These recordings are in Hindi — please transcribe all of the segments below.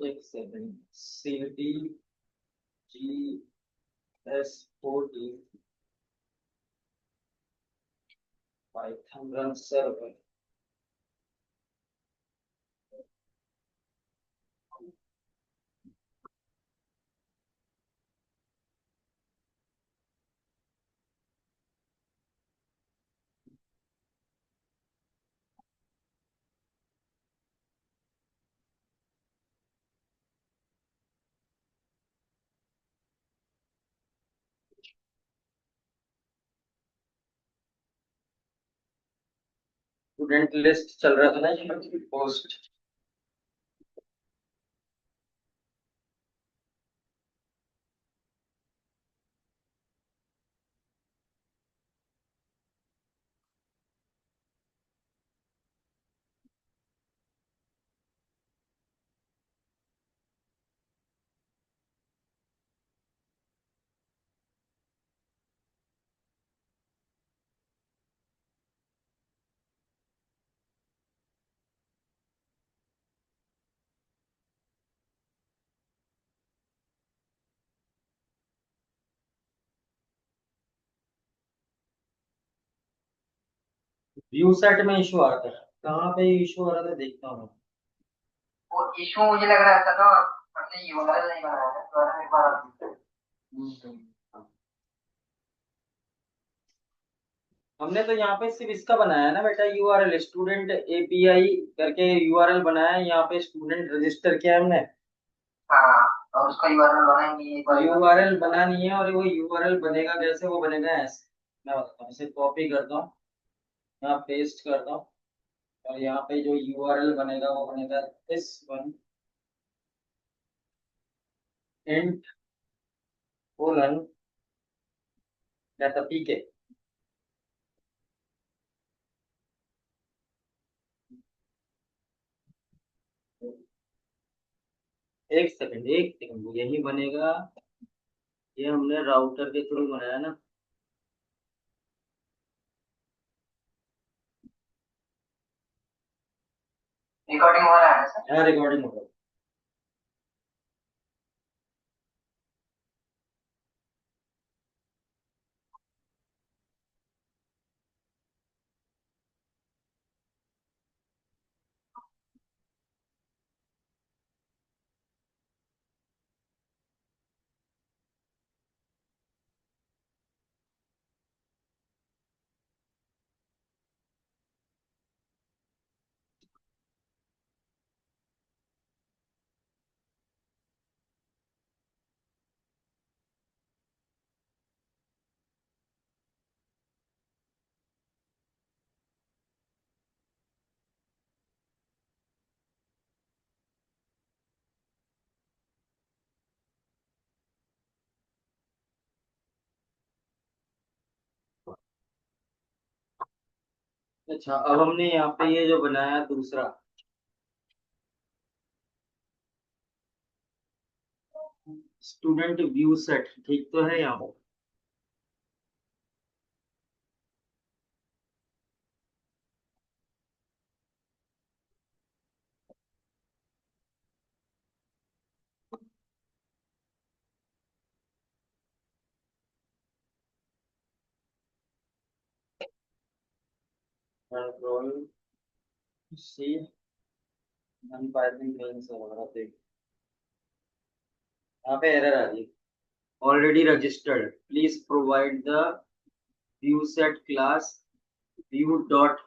एक second. CTGS40 Python run server. Student list चल रहा था ना ये पोस्ट। व्यू सेट में इशू आ रहा था। कहाँ पे इशू आ रहा था देखता हूँ। वो इशू मुझे लग रहा था ना, हमने यूआरएल नहीं बनाया है, यूआरएल एक बार हमने तो यहाँ पे सिर्फ इसका बनाया है ना बेटा, यूआरएल स्टूडेंट एपीआई करके यूआरएल बनाया है। यहाँ पे स्टूडेंट रजिस्टर किया है हमने। हाँ, और उसका यूआरएल बनाएंगे एक बार। यूआरएल बना नहीं है, और वो यूआरएल बनेगा कैसे? वो बनेगा ऐसे। मैं बताता हूँ, इसे कॉपी करता हूँ, यहाँ पेस्ट करता हूँ, और यहाँ पे जो यूआरएल बनेगा वो बनेगा इस one int colon data P के। एक सेकंड यही बनेगा। ये हमने राउटर के थ्रू बनाया ना। रिकॉर्डिंग हो रहा है सर? यहाँ रिकॉर्डिंग होगा। अच्छा, अब हमने यहाँ पे ये जो बनाया दूसरा स्टूडेंट व्यू सेट, ठीक तो है यहाँ पे? Control C one Python main से होगा। देख, यहाँ पे एरर आ रही है। Already registered, please provide the view set class view dot.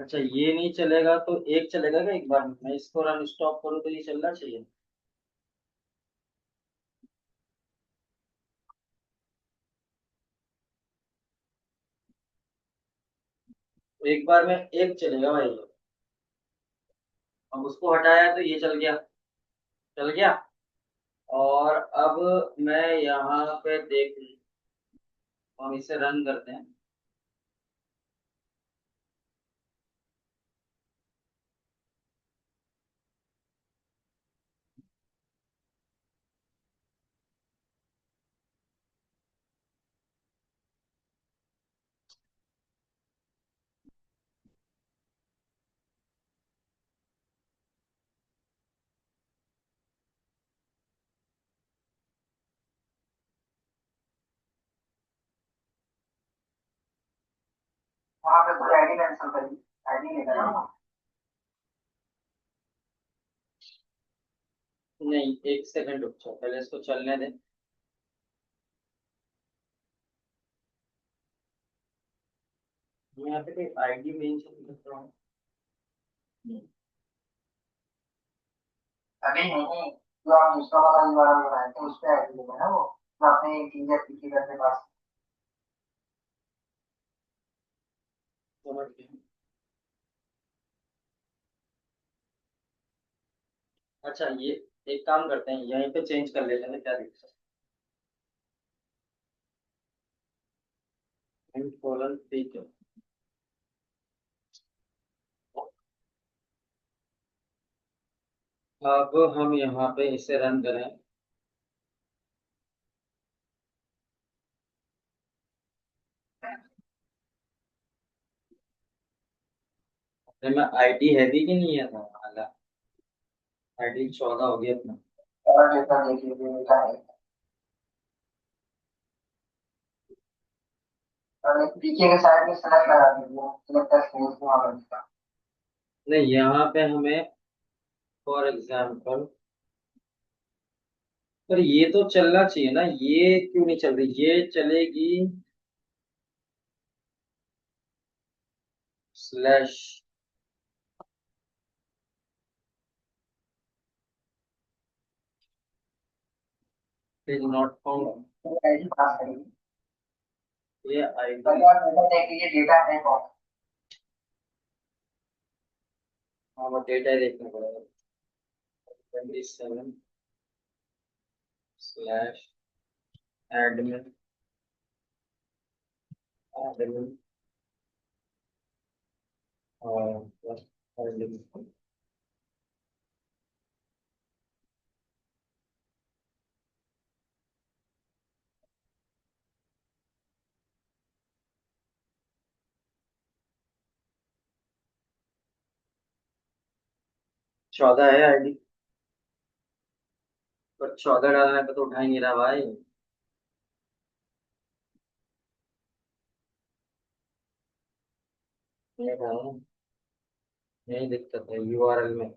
अच्छा, ये नहीं चलेगा तो एक चलेगा क्या? एक बार में मैं इसको रन स्टॉप करूँ तो ये चलना चाहिए। एक बार में एक चलेगा भाई। अब उसको हटाया तो ये चल गया। चल गया। और अब मैं यहाँ पे देख, हम इसे रन करते हैं। वहाँ पे पूरी आईडी कैंसिल करी, आईडी लेकर ना वो। नहीं, एक सेकंड रुक जाओ, पहले इसको चलने दे। मैं यहाँ पे कोई आईडी मेंशन कर रहा हूँ। अभी नहीं, जो आप दूसरा वाला यूआरएल बनाए थे उस पे आईडी लेंगे ना वो, जो आपने टीजर पीके करने पास। समझ गया। अच्छा, ये एक काम करते हैं, यहीं पे चेंज कर लेते हैं, क्या दिक्कत है। कॉलन ठीक है। अब हम यहाँ पे इसे रन करें। अपने में आईडी है भी कि नहीं है था। आईडी 14 हो गया अपना। और डेटा देख लीजिए, डेटा है। और एक पीके के साइड में सेलेक्ट लगा दीजिए, सिलेक्ट स्पेस को वहाँ पर। नहीं, यहाँ पे हमें फॉर एग्जाम्पल, पर ये तो चलना चाहिए ना, ये क्यों नहीं चल रही, ये चलेगी। Slash is not found. ID पास करिए। ये आईडी। पहले आप डेटा देख लीजिए, डेटा है कौन। हाँ, वो डेटा ही देखना पड़ेगा। 27 स्लैश एडमिन एडमिन और एडमिन। 14 है आईडी, पर 14 डालने पे तो उठा ही नहीं रहा भाई। ये था ना, यही दिक्कत है यूआरएल में।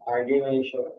आईडी में इशू है।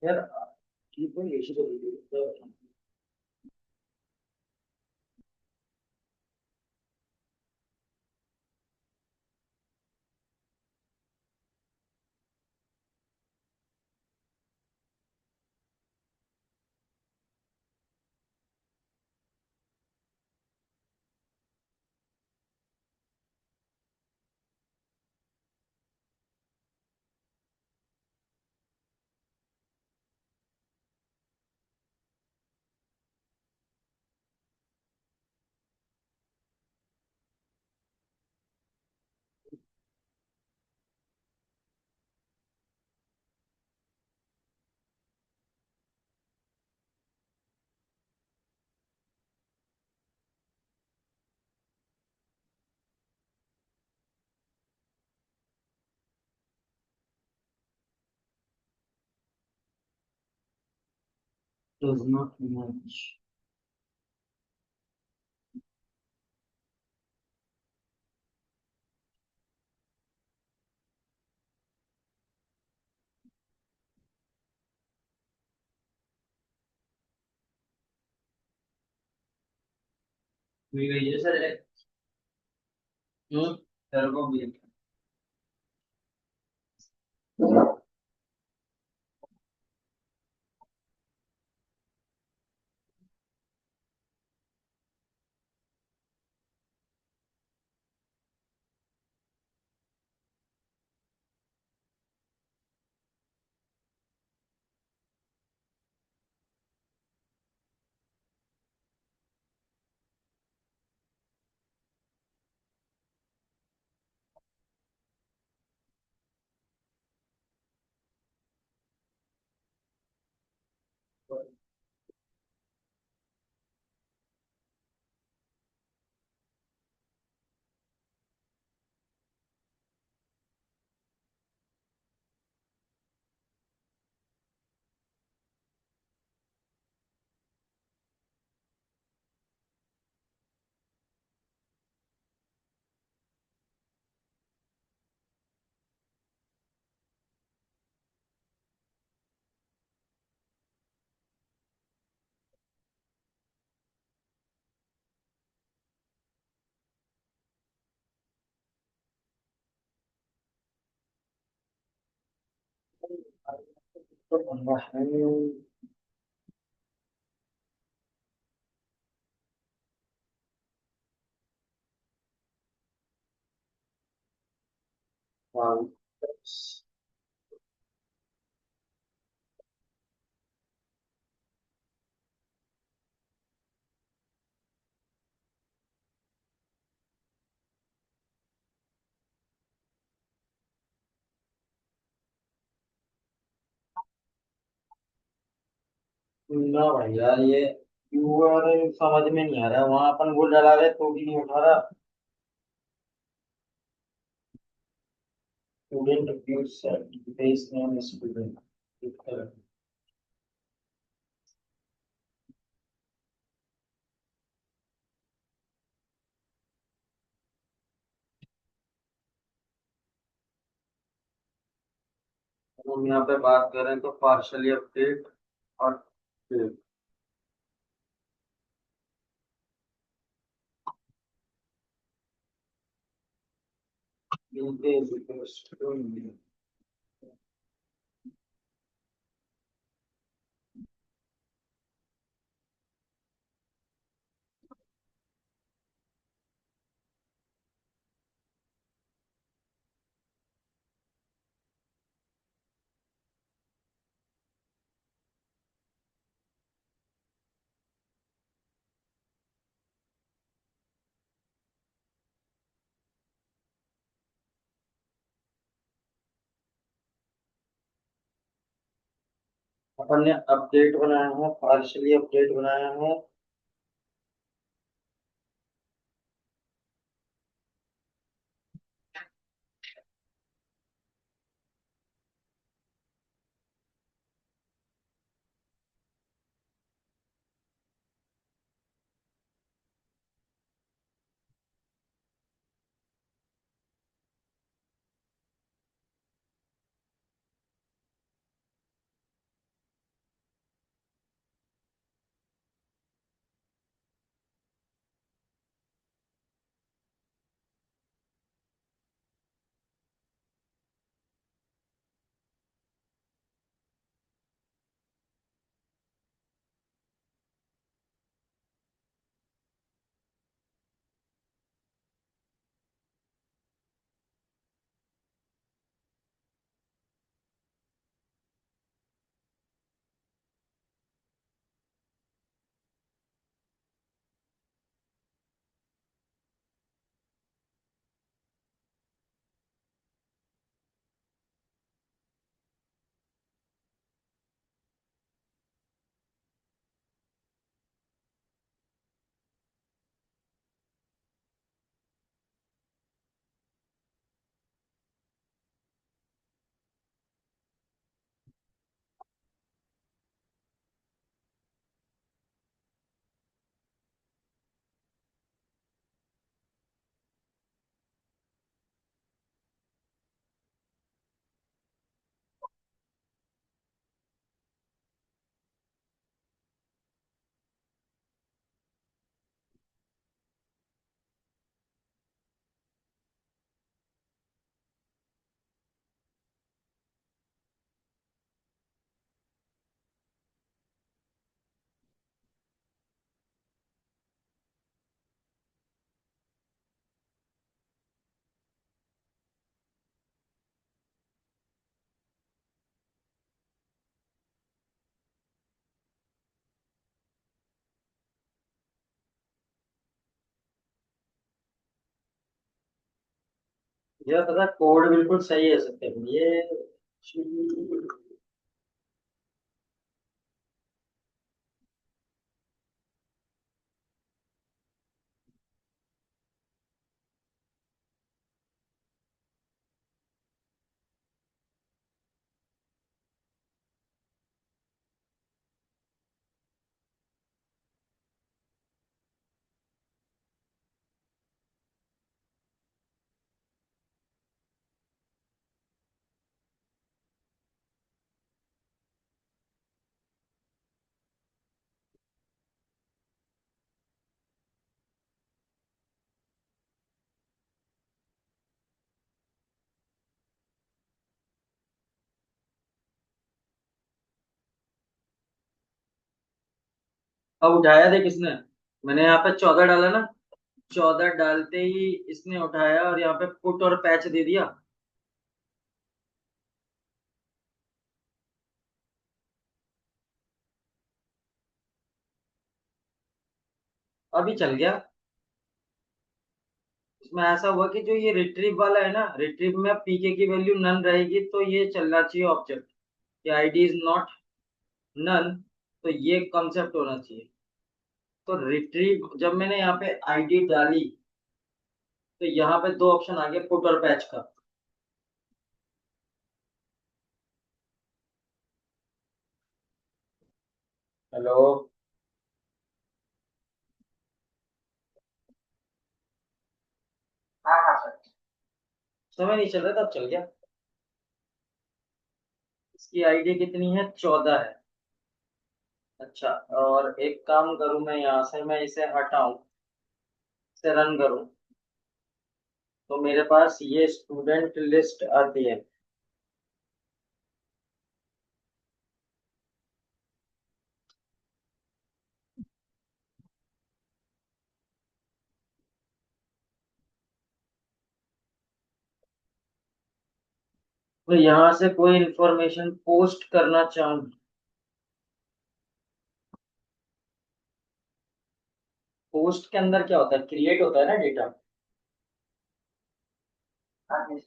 यार ठीक है, यही तो does not match. मिल गई है सर। तेरे को भी तो बंदा है। वाह, ना भाई यार, ये यूआरएल समझ में नहीं आ रहा, वहां अपन वो डला रहे तो भी नहीं उठा रहा। Student abuse base name student. हम यहाँ पे बात करें तो पार्शली अपडेट और मिलते हैं। अपन ने अपडेट बनाया है, पार्शली अपडेट बनाया है। ये पता कोड बिल्कुल सही है सकते ये। अब उठाया देख किसने। मैंने यहाँ पे 14 डाला ना। 14 डालते ही इसने उठाया और यहाँ पे पुट और पैच दे दिया। अभी चल गया। इसमें ऐसा हुआ कि जो ये रिट्रीव वाला है ना, रिट्रीव में पीके की वैल्यू नन रहेगी तो ये चलना चाहिए ऑब्जेक्ट कि आईडी इज नॉट नन। तो ये कॉन्सेप्ट होना चाहिए। तो रिट्रीव जब मैंने यहाँ पे आईडी डाली तो यहाँ पे दो ऑप्शन आ गए पुट और पैच का। हेलो। हाँ हाँ सर। समय नहीं चल रहा तब चल गया। इसकी आईडी कितनी है, 14 है। अच्छा। और एक काम करूं मैं, यहाँ से मैं इसे हटाऊं, इसे रन करूं, तो मेरे पास ये स्टूडेंट लिस्ट आती है। तो यहाँ से कोई इंफॉर्मेशन पोस्ट करना चाहूँ। पोस्ट के अंदर क्या होता है, क्रिएट होता है ना डेटा। हाँ जी।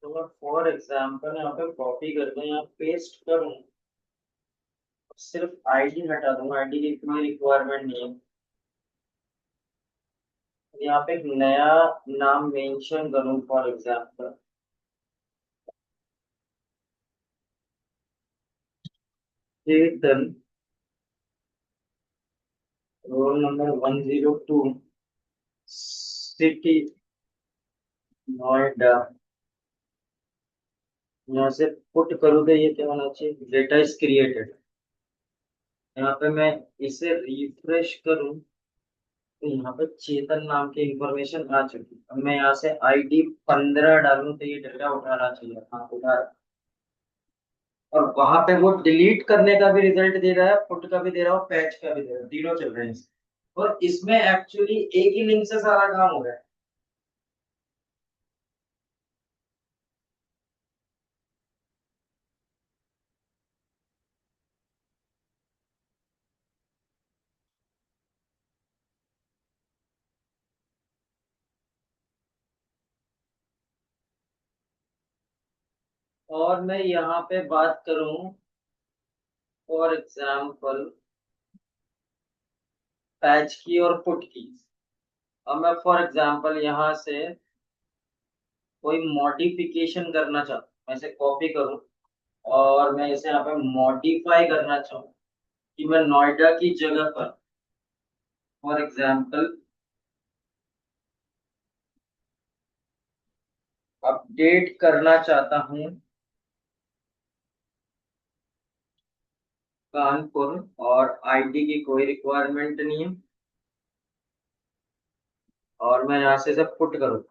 तो मैं फॉर एग्जाम्पल यहाँ पे कॉपी करके यहाँ पेस्ट करूँ, सिर्फ आईडी हटा दूंगा, आईडी की कोई रिक्वायरमेंट नहीं है। यहाँ पे एक नया नाम मेंशन करूँ for example, Chetan, roll number 102, city Noida. यहाँ से पुट करूँ तो ये क्या होना चाहिए, डेटा इज क्रिएटेड। यहाँ पे मैं इसे रिफ्रेश करूँ तो यहाँ पे चेतन नाम की इंफॉर्मेशन आ चुकी है। अब मैं यहाँ से आईडी 15 डालूं तो ये डेटा उठाना चाहिए, हाँ उठा रहा है। और वहां पे वो डिलीट करने का भी रिजल्ट दे रहा है, पुट का भी दे रहा है और पैच का भी दे रहा है, तीनों चल रहे हैं और इसमें एक्चुअली एक ही लिंक से सारा काम हो रहा है। और मैं यहाँ पे बात करूं फॉर एग्जाम्पल पैच की और पुट की। अब मैं फॉर एग्जाम्पल यहाँ से कोई मॉडिफिकेशन करना चाहता हूँ, मैं इसे कॉपी करूँ और मैं इसे यहाँ पे मॉडिफाई करना चाहूँ कि मैं नोएडा की जगह पर फॉर एग्जाम्पल अपडेट करना चाहता हूँ कानपुर, और आईडी की कोई रिक्वायरमेंट नहीं है। और मैं यहाँ से सब पुट करूँ,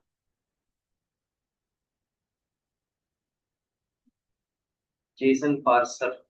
जेसन पार्सर।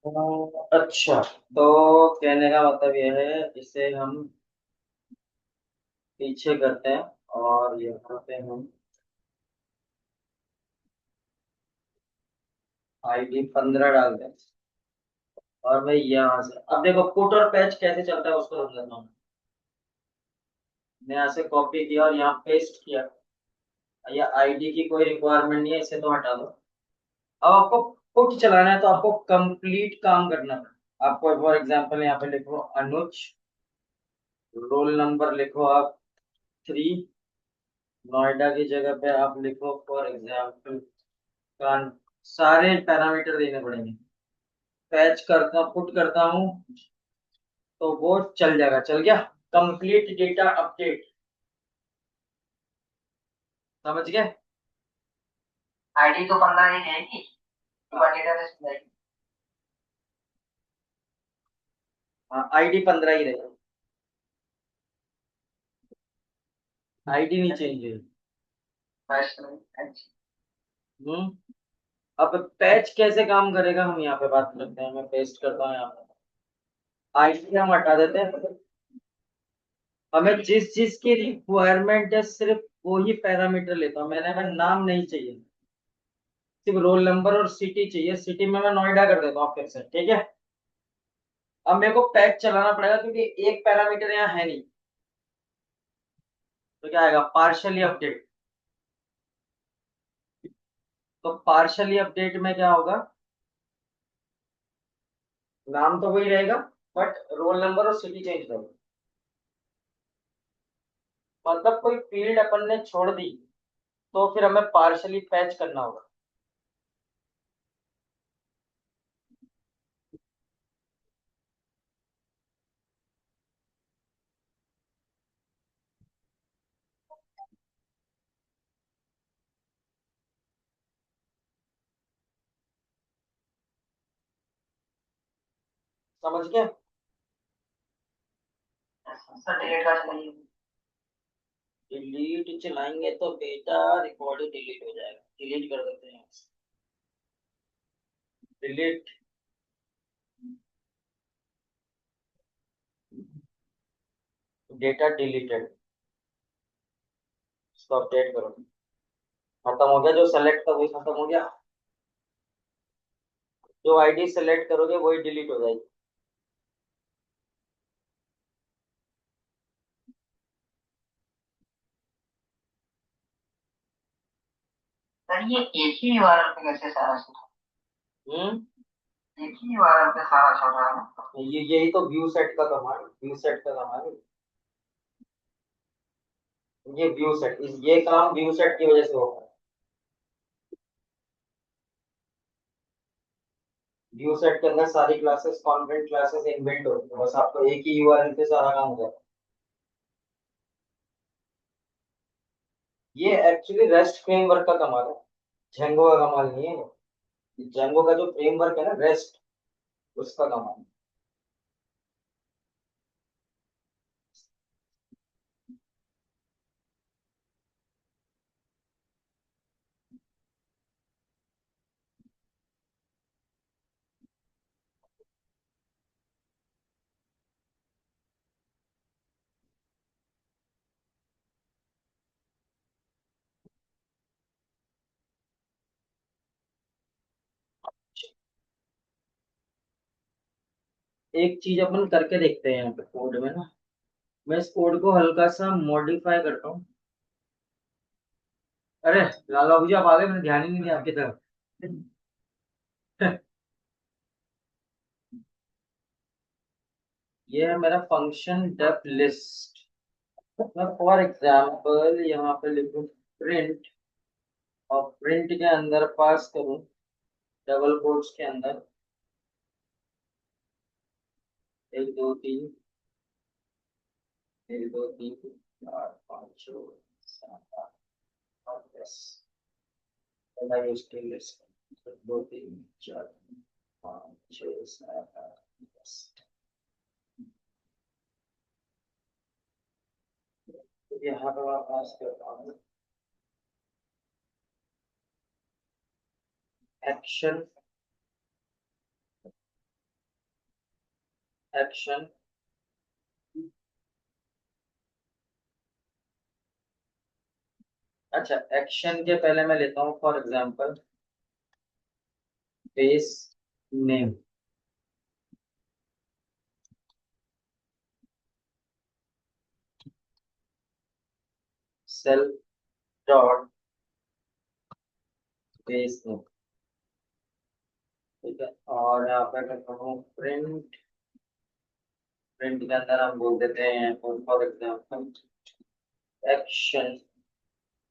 अच्छा, तो कहने का मतलब ये है, इसे हम पीछे करते हैं और यहाँ पे हम ID 15 डालते हैं। और भाई यहाँ से अब देखो पुट और पैच कैसे चलता है उसको समझाता हूँ। मैं यहाँ से कॉपी किया और यहाँ पेस्ट किया। या ID की कोई रिक्वायरमेंट नहीं है, इसे तो हटा दो। अब आपको पुट चलाना है तो आपको कंप्लीट काम करना है। आपको फॉर एग्जांपल यहाँ पे लिखो अनुज, रोल नंबर लिखो आप 3, नोएडा की जगह पे आप लिखो फॉर एग्जांपल कान। सारे पैरामीटर देने पड़ेंगे। पैच करता पुट करता हूँ तो वो चल जाएगा, चल गया। कंप्लीट डेटा अपडेट, समझ गए। आईडी तो 15 ही रहेगी, डेटाबेस में जाएगी। हाँ ID 15 ही रहेगा, ID नहीं चेंज है। फर्स्ट में अच्छी। हम्म। अब पैच कैसे काम करेगा हम यहाँ पे बात करते हैं। मैं पेस्ट करता हूँ यहाँ पे। ID हम हटा देते हैं। हमें जिस चीज की रिक्वायरमेंट है सिर्फ वो ही पैरामीटर लेता हूँ। हमें नाम नहीं चाहिए, सिर्फ रोल नंबर और सिटी चाहिए। सिटी में मैं नोएडा कर देता हूँ फिर से, ठीक है। अब मेरे को पैच चलाना पड़ेगा क्योंकि एक पैरामीटर यहाँ है नहीं। तो क्या आएगा, पार्शियली अपडेट। तो पार्शियली अपडेट में क्या होगा, नाम तो वही रहेगा बट रोल नंबर और सिटी चेंज करो। मतलब कोई फील्ड अपन ने छोड़ दी तो फिर हमें पार्शियली पैच करना होगा। समझ गए। सर डिलीट कर चाहिए। डिलीट चलाएंगे तो डेटा रिकॉर्ड डिलीट हो जाएगा, डिलीट कर देते हैं। डिलीट, डेटा डिलीटेड, इसको अपडेट करो। खत्म हो गया, जो सेलेक्ट था वही खत्म हो गया। जो ID सेलेक्ट करोगे वही डिलीट हो जाएगी। सर ये एक ही यूआरएल पे कैसे सारा चल हम्म। एक ही यूआरएल पे सारा चल रहा है? ये यही तो व्यू सेट का कमाल, व्यू सेट का कमाल है। ये व्यू सेट, ये काम व्यू सेट की वजह से होगा। व्यू सेट के अंदर सारी क्लासेस, कॉन्फ्रेंट क्लासेस इनबिल्ट होती है, बस आपको एक ही URL पे सारा काम होगा। ये एक्चुअली रेस्ट फ्रेमवर्क का कमाल है, जेंगो का कमाल नहीं है। जेंगो का जो फ्रेमवर्क है ना रेस्ट, उसका कमाल है। एक चीज अपन करके देखते हैं यहाँ पे कोड में ना। मैं इस कोड को हल्का सा मॉडिफाई करता हूँ। अरे लाला बाबू जी आप आ गए, मैंने ध्यान ही नहीं दिया आपकी तरफ। ये है मेरा फंक्शन डेफ लिस्ट। मैं फॉर एग्जांपल यहाँ पे लिखूँ प्रिंट, और प्रिंट के अंदर पास करूँ डबल कोट्स के अंदर 1 2 3, 1 2 3 4 5 6 7 8 9 10। पहला यूज के लिस्ट 2 3 4 5 6 7 8 10। तो यहाँ पे मैं पास करता हूँ एक्शन एक्शन। अच्छा, एक्शन के पहले मैं लेता हूँ for example base name self dot base name. ठीक है, और यहाँ पे करता हूँ प्रिंट। प्रिंट के अंदर हम बोल देते हैं फॉर एग्जांपल एक्शन,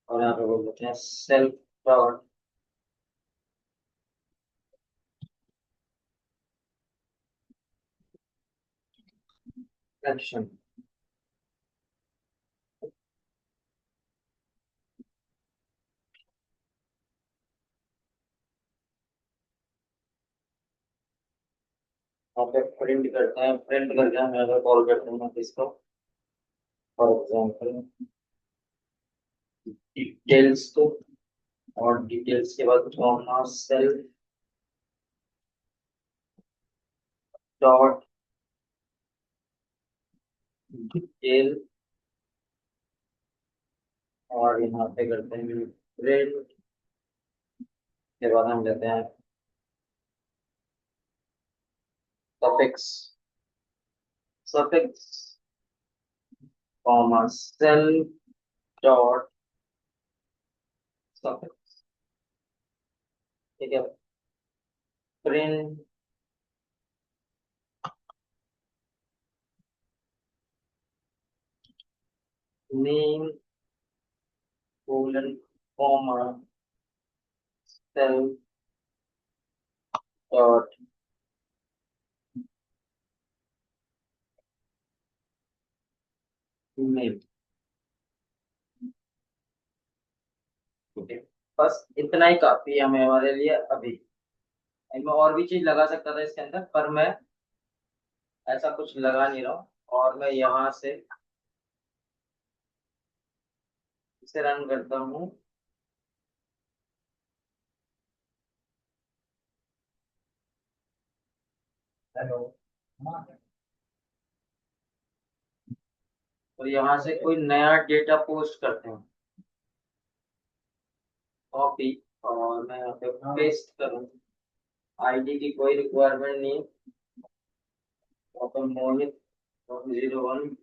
और यहाँ पे बोल देते हैं सेल्फ डॉट एक्शन। यहाँ पे प्रिंट करते हैं, प्रिंट करके हम यहाँ पे कॉल करते हैं इसको फॉर एग्जांपल डिटेल्स को, और डिटेल्स के बाद कॉमा सेल्फ डॉट डिटेल, और यहाँ पे करते हैं प्रिंट के बाद हम लेते हैं suffix, suffix comma self dot suffix. ठीक है, print name colon comma self dot name. ठीक है, बस इतना ही काफी है हमें हमारे लिए अभी। मैं और भी चीज लगा सकता था इसके अंदर, पर मैं ऐसा कुछ लगा नहीं रहा हूँ, और मैं यहाँ से इसे रन करता हूँ। हेलो, और यहाँ से कोई नया डेटा पोस्ट करते हैं, कॉपी, और मैं यहाँ पे पेस्ट करूँ। आईडी की कोई रिक्वायरमेंट नहीं, ओपन मोहित 01।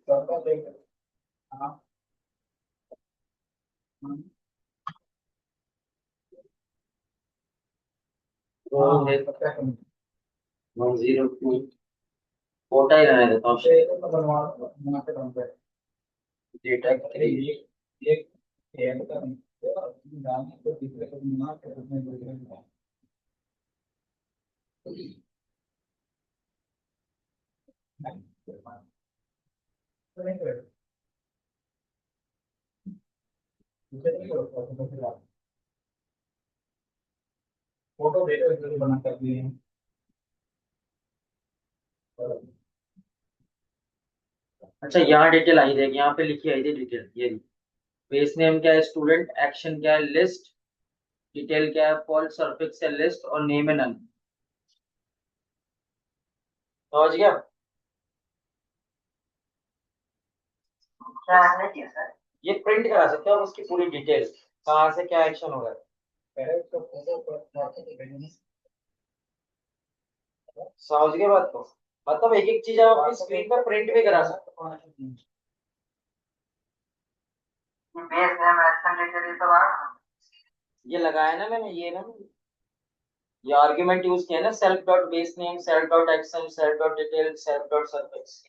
मोहित 102। फोटा ही रहने देता हूँ। डेटा फोटो डेटा बना कर दिए। अच्छा, यहाँ डिटेल आई देगी, यहाँ पे लिखी आई थी डिटेल, ये बेस नेम क्या है स्टूडेंट, एक्शन क्या है लिस्ट, डिटेल क्या है फॉल्ट, सर्फिक्स है लिस्ट, और नेम है नन। समझ गया? क्या है जी सर? ये प्रिंट करा सकते हो आप उसकी पूरी डिटेल, कहाँ से क्या एक्शन हो रहा है। पहले उसको फोटो पर समझ गए बात को? मतलब एक एक चीज आप अपनी स्क्रीन पर प्रिंट भी करा सकते हो। बेस नेम एक्शन डिटेल ये सब आ रहा है। ये लगाया ना मैंने, ये ना ये आर्गुमेंट यूज किया है ना, self dot base name, self dot action, self dot detail, self dot surface.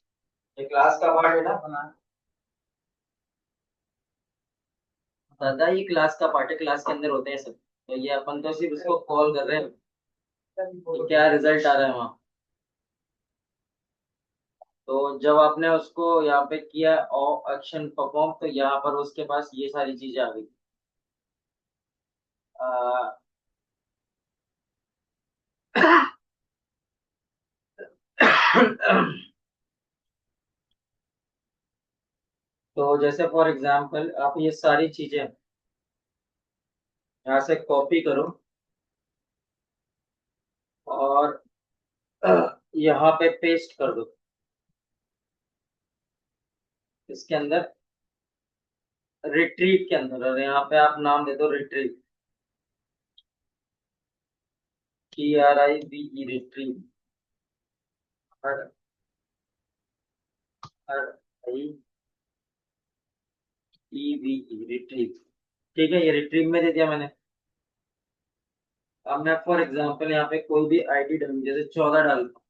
ये क्लास का पार्ट है ना दादा, ये क्लास का पार्ट है, क्लास के अंदर होते हैं सब। तो ये अपन तो सिर्फ उसको कॉल कर रहे हैं, तो क्या रिजल्ट आ रहा है वहाँ। तो जब आपने उसको यहाँ पे किया और एक्शन परफॉर्म, तो यहाँ पर उसके पास ये सारी चीजें आ गई। आ, तो जैसे फॉर एग्जांपल आप ये सारी चीजें यहाँ से कॉपी करो, और यहाँ पे पेस्ट कर दो। इसके अंदर रिट्रीव के अंदर, और यहाँ पे आप नाम दे दो retrieve, TRIVE retrieve, RIEVE retrieve. ठीक है, ये रिट्रीव में दे दिया मैंने। अब मैं फॉर एग्जांपल यहाँ पे कोई भी आईडी डालूं, जैसे 14 डालता हूँ,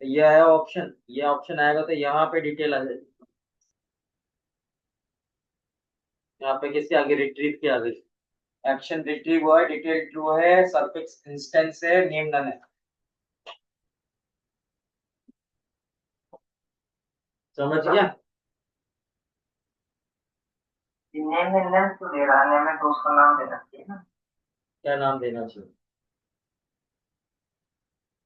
ये आया ऑप्शन, ये ऑप्शन आएगा तो यहाँ पे डिटेल आ जाएगी। यहाँ पे किसके आगे, रिट्रीव के आगे एक्शन रिट्रीव हुआ है, डिटेल ट्रू है, सफिक्स इंस्टेंस है, नेम नन है। समझ गया? नेम में लेंस तो दे रहा है, नेम में तो उसका नाम देना चाहिए ना। क्या नाम देना चाहिए?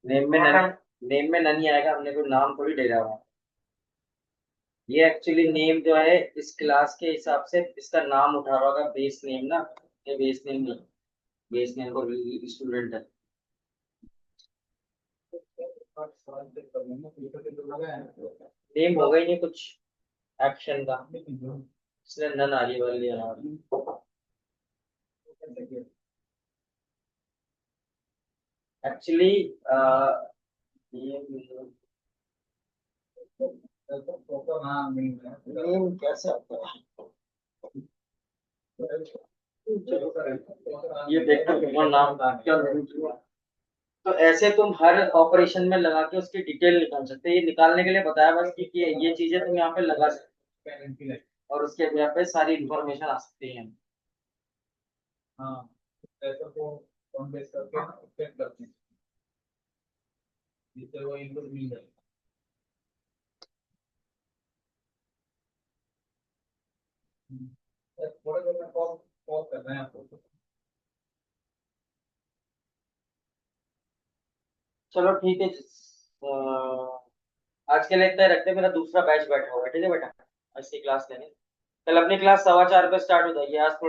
नेम में नेम नन, में नेम में नन ही आएगा, हमने कोई नाम थोड़ी दे रहा है। ये एक्चुअली नेम जो है इस क्लास के हिसाब से इसका नाम उठा रहा होगा, बेस नेम ना, ये बेस नेम नहीं, बेस नेम को स्टूडेंट है। नेम होगा ही नहीं कुछ एक्शन का, इसलिए नन आ रही वाली एक्चुअली। नेम कैसे आता है, ये देखो तुम्हारा नाम क्या है। तो ऐसे तुम हर ऑपरेशन में लगा के उसकी डिटेल निकाल सकते हो, ये निकालने के लिए बताया बस कि ये चीजें तुम यहाँ पे लगा सकते हो और उसके यहाँ पे सारी इंफॉर्मेशन आ सकती है। हाँ, ऐसा को कौन बेस करके चेक करते हैं, जिससे वो इनपुट मिल जाए। थोड़ा देर में कॉल कॉल कर रहे हैं आपको। चलो ठीक है आज के लिए इतना ही रखते हैं, मेरा दूसरा बैच बैठा हुआ है, ठीक है बेटा, आज की क्लास लेने। कल अपनी क्लास 4:15 पे स्टार्ट हो जाएगी, आज थोड़ा